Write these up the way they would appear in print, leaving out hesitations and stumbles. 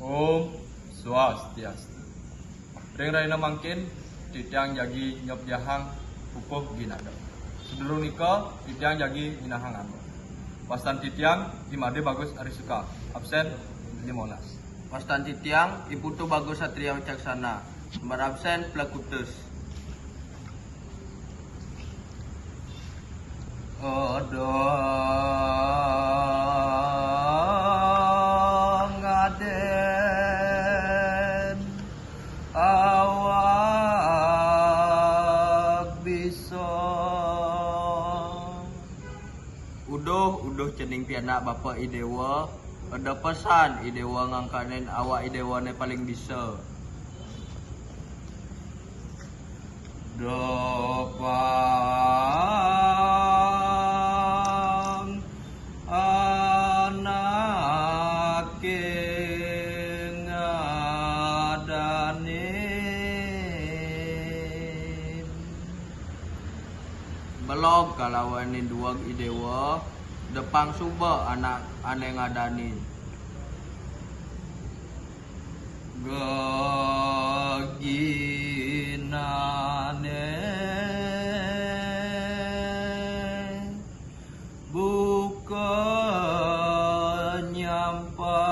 Om Swastiastu. Ring raina mangkin titiang jagi nyop jahang pupuh ginada. Sedulur nika titiang jagi minahang ando. Pastan titiang imade bagus arisuka. Absen 15. Pastan titiang iputu bagus satria wicaksana. Nomor absen Plakutus. Ngaden awak bisa Uduh cening pianak Bapak Idewa. Ada pesan Idewa ngangkanin awak Idewa ne paling bisa. Dopang anak ngadanin Belum kalawanin duag Idewa. Depang suba anak ane ngadanin. Gaginane buka nyampa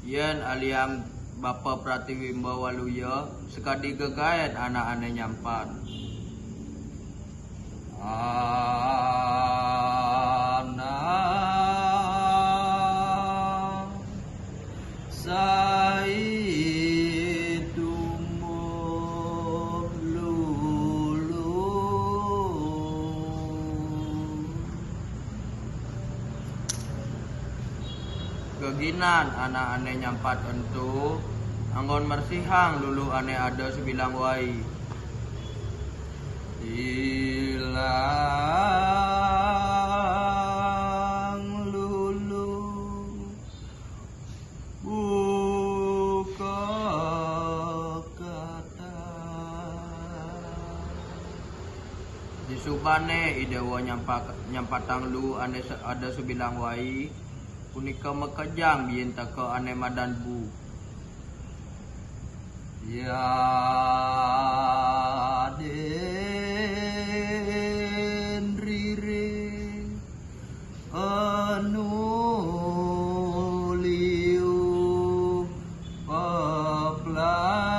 Yen aliam Bapa Pratiwimba Waluya sekadi gegaet anak ane nyampan. Anak Saidumur lulu Geginan anak ane nyampat entu anggon mersihang lulu ane ada sebilang wai. Hilang lulu buka kata Disubane Idewa nyampatang lu ane ada sebilang wai. Punika mekejang biyen ke ane madan bu. ya den rire anu liu pelajaran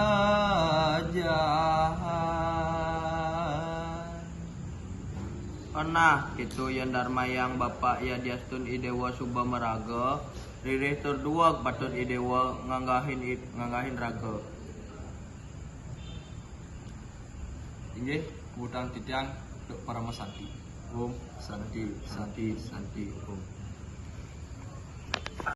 Pernah kitu yen darmayang Bapak ya diastun Idewa suba meraga. Ririh tur duag patut Idewa nganggahin raga. inggih utang titiang para masanti. Om Santi Santi Santi Om.